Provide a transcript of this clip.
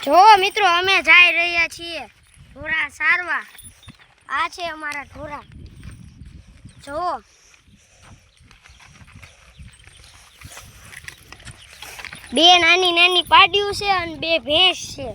જો મિત્રો અમે જઈ રહ્યા છીએ ઢોરા સારવા. આ છે અમારા ઢોરા. જો બે નાની નાની પાડ્યું છે અને બે ભેંસ છે.